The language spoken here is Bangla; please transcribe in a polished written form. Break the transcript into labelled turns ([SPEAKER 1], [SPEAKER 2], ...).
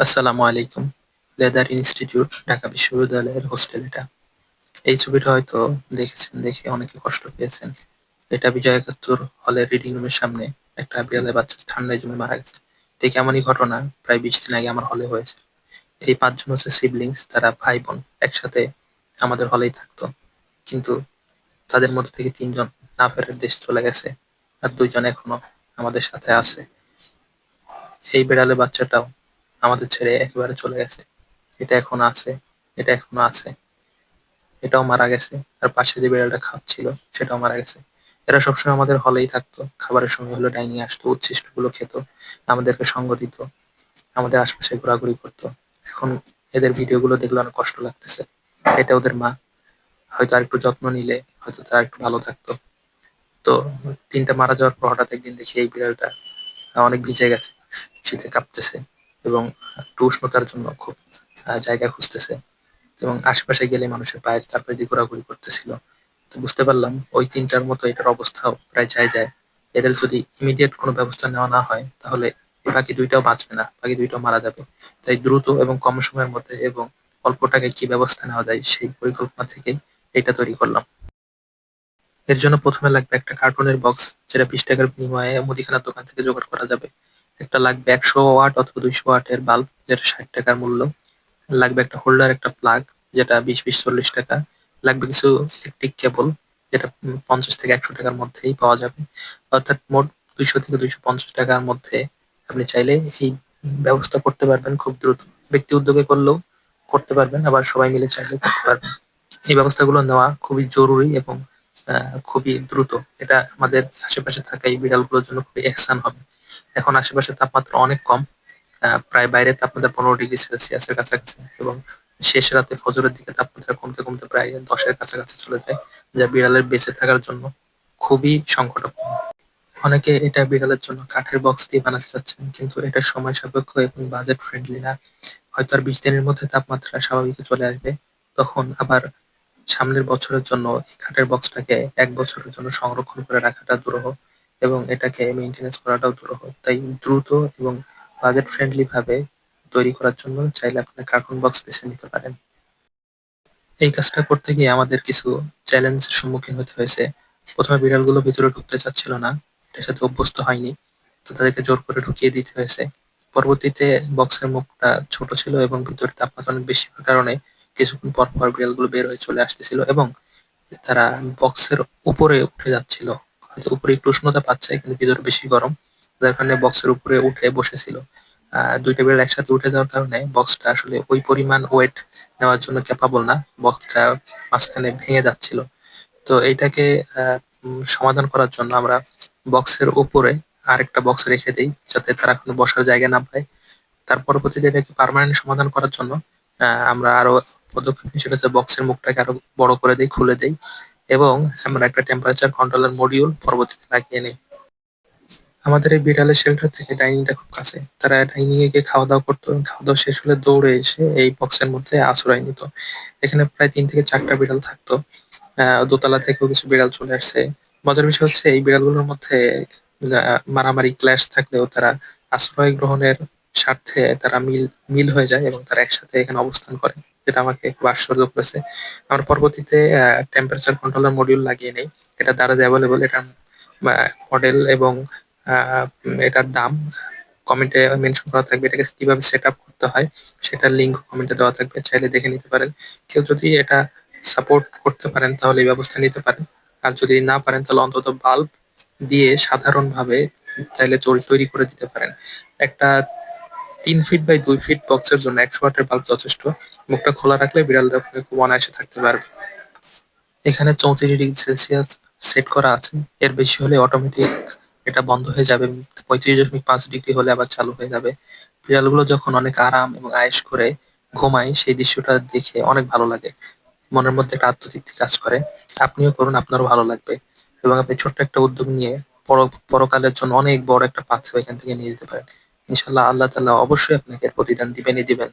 [SPEAKER 1] আসসালামু আলাইকুম। লেদার ইনস্টিটিউট ঢাকা বিশ্ববিদ্যালয়ের হোস্টেল এটা। এই ছবিটা হয়তো দেখেছেন, দেখে অনেকে কষ্ট পেয়েছেন। এটা বিজয় একাত্তর হলের রিডিং রুমের সামনে একটা বিড়ালের বাচ্চা ঠান্ডায় জমে মারা গেছে। ঠিক এমনই ঘটনা প্রায় ২০ দিন আগে আমার হলে হয়েছে। এই ৫ জন হচ্ছে সিবলিংস, তারা ভাই-বোন একসাথে আমাদের হলেই থাকতো। কিন্তু তাদের মধ্যে থেকে ৩ জন না ফেরার দেশে চলে গেছে। আর ২ জন এখনো আমাদের সাথে আছে। এই বিড়ালের বাচ্চাটাও আমাদের ছেড়ে একেবারে চলে গেছে। এটা এখন আছে, এটা এখনো আছে, এটাও মারা গেছে। আর পাশে যে বিড়ালটা খাচ্ছিল সেটাও মারা গেছে। এরা সবসময় আমাদের হলেই থাকতো, খাবারের সময় হলো ডাইনিং আসতো, উচ্ছিষ্ট গুলো খেত, আমাদেরকে সঙ্গ দিত, আমাদের আশপাশে ঘোরাঘুরি করতো। এখন এদের ভিডিও গুলো দেখলে অনেক কষ্ট লাগতেছে। এটা ওদের মা, হয়তো আর একটু যত্ন নিলে হয়তো তারা একটু ভালো থাকতো। তো তিনটা মারা যাওয়ার পর হঠাৎ একদিন দেখি এই বিড়ালটা অনেক ভিজে গেছে, শীতে কাঁপতেছে এবং একটু উষ্ণতার জন্য খুব জায়গা খুঁজতেছে এবং আশেপাশে গেলে মানুষের পায়ের চারপাশ দিয়ে ঘোরাঘুরি করতেছিল। তো বুঝতে পারলাম ওই তিনটার মতো এটার অবস্থাও প্রায় যায়। এদের যদি ইমিডিয়েট কোনো ব্যবস্থা নেওয়া না হয় তাহলে বাকি দুইটাও বাঁচবে না, বাকি দুইটাও মারা যাবে। তাই দ্রুত এবং কম সময়ের মধ্যে এবং অল্প টাকায় কি ব্যবস্থা নেওয়া যায় সেই পরিকল্পনা থেকেই এটা তৈরি করলাম। এর জন্য প্রথমে লাগবে একটা কার্টুনের বক্স, যেটা 20 টাকার বিনিময়ে মুদিখানার দোকান থেকে জোগাড় করা যাবে। একটা লাগবে 100 ওয়াট অথবা 200 ওয়াটের বাল্ব, যেটা 60 টাকার মূল্য। লাগবে একটা হোল্ডার, একটা প্লাগ, যেটা 20-20-40 টাকা। লাগবে কিছু ইলেকট্রিক কেবল, যেটা 50 থেকে 100 টাকার মধ্যেই পাওয়া যাবে। অর্থাৎ মোট 200 থেকে 250 টাকার মধ্যে আপনি চাইলে এই ব্যবস্থা করতে পারবেন খুব দ্রুত। ব্যক্তি উদ্যোগে করলেও করতে পারবেন, আবার সবাই মিলে চাইলে করতে পারবেন। এই ব্যবস্থাগুলো নেওয়া খুবই জরুরি এবং খুবই দ্রুত। এটা আমাদের আশেপাশে থাকা এই বিড়ালগুলোর জন্য খুবই এহসান হবে। এখন আশেপাশে তাপমাত্রা অনেক কম, প্রায় বাইরের তাপমাত্রা 15 ডিগ্রি সেলসিয়াসের কাছাকাছি, এবং শেষ রাতে ফজরের দিকে তাপমাত্রা কমতে কমতে প্রায় 10-এর কাছাকাছি চলে যায়, যা বিড়ালের বেঁচে থাকার জন্য খুবই সংকটাপন্ন। অনেকে এটা বিড়ালের জন্য কাঠের বক্স দিয়ে বানাতে চাচ্ছেন, কিন্তু এটা সময় সাপেক্ষ এবং বাজেট ফ্রেন্ডলি না। হয়তো আর 20 দিনের মধ্যে তাপমাত্রা স্বাভাবিকে চলে আসবে, তখন আবার সামনের বছরের জন্য এই কাঠের বক্সটাকে 1 বছরের জন্য সংরক্ষণ করে রাখাটা দুরূহ এবং এটাকে মেইনটেনেন্স করাটাও দুরূহ। তাই দ্রুত এবং বাজেট ফ্রেন্ডলি ভাবে তৈরি করার জন্য চাইলে আপনি কার্টুন বক্স বেছে নিতে পারেন। এই কাজটা করতে গিয়ে আমাদের কিছু চ্যালেঞ্জের সম্মুখীন হতে হয়েছে। প্রথমে বিড়ালগুলো ভিতরে ঢুকতে চাচ্ছিল না, এটার সাথে অভ্যস্ত হয়নি, তো তাদেরকে জোর করে ঢুকিয়ে দিতে হয়েছে। পরবর্তীতে বক্সের মুখটা ছোট ছিল এবং ভিতরে তাপমাত্রা অনেক বেশি হওয়ার কারণে কিছুক্ষণ পর পর বিড়ালগুলো বের হয়ে চলে আসতেছিল এবং তারা বক্সের উপরে উঠে যাচ্ছিল। হয়তো উপরে একটু উষ্ণতা পাচ্ছে কিন্তু ভিতরে বেশি গরম, যার কারণে বক্সের উপরে উঠে বসেছিল। দুইটা বিড়াল একসাথে উঠে যাওয়ার কারণে বক্সটা আসলে ওই পরিমাণ ওয়েট নেওয়ার জন্য ক্যাপাবল না, বক্সটা মাঝখানে ভেঙে যাচ্ছিল। তো এইটাকে সমাধান করার জন্য আমরা বক্সের উপরে আরেকটা বক্স রেখে দেই, যাতে তারা কোনো বসার জায়গা না পায়। তার পরবর্তীতে এটাকে পার্মানেন্ট সমাধান করার জন্য আমরা আরো পদক্ষেপ নিই, সেটা হচ্ছে বক্সের মুখটাকে আরো বড় করে দেই, খুলে দেই এবং আমরা একটা টেম্পারেচার কন্ট্রোলার মডিউল পরবর্তীতে লাগিয়ে নিই। আমাদের এই বিড়ালের শেল্টার থেকে ডাইনিংটা খুব কাছে, তারা ডাইনিং এ গিয়ে খাওয়া দাওয়া করতো এবং খাওয়া দাওয়া শেষ হলে দৌড়ে এসে এই বক্সের মধ্যে আশ্রয় নিত। এখানে প্রায় 3 থেকে 4টা বিড়াল থাকতো। দোতলা থেকেও কিছু বিড়াল চলে আসছে। মজার বিষয় হচ্ছে এই বিড়ালগুলোর মধ্যে মারামারি ক্ল্যাশ থাকলেও তারা আশ্রয় গ্রহণের স্বার্থে তারা মিল মিল হয়ে যায় এবং তারা একসাথে এখানে অবস্থান করে, যেটা আমাকে খুব আশ্চর্য করেছে। আমরা পরবর্তীতে টেম্পারেচার কন্ট্রোলার মডিউল লাগিয়ে নেই। এটা দারাজ অ্যাভেলেবল, এটার মডেল এবং এটার দাম কমেন্টে মেনশন করা থাকবে। এটাকে কিভাবে সেট আপ করতে হয় সেটার লিঙ্ক কমেন্টে দেওয়া থাকবে, চাইলে দেখে নিতে পারেন। কেউ যদি এটা সাপোর্ট করতে পারেন তাহলে এই ব্যবস্থা নিতে পারেন, আর যদি না পারেন তাহলে অন্তত বাল্ব দিয়ে সাধারণভাবে চাইলে তৈরি করে দিতে পারেন। একটা 3 ফিট বাই 2 ফিট বক্সের জন্য 100 ওয়াটের বাল্ব যথেষ্ট। মুখটা খোলা রাখলে বিড়ালরা ওখানে খুব অনায়াসে থাকতে পারবে। এখানে 34 ডিগ্রি সেলসিয়াস সেট করা আছে, এর বেশি হলে অটোমেটিক এটা বন্ধ হয়ে যাবে। 35.5 ডিগ্রি হলে আবার চালু হয়ে যাবে। বিড়ালগুলো যখন অনেক আরাম এবং আয়েশ করে ঘুমায় সেই দৃশ্যটা দেখে অনেক ভালো লাগে, মনের মধ্যে একটা আত্মতৃপ্তি কাজ করে। আপনিও করুন, আপনারও ভালো লাগবে এবং আপনি ছোট্ট একটা উদ্যোগ নিয়ে পরকালের জন্য অনেক বড় একটা পাথেয় এখান থেকে নিয়ে যেতে পারেন। ইনশাল্লাহ আল্লাহ তাআলা অবশ্যই আপনাকে এর প্রতিদান দিবেনই দিবেন।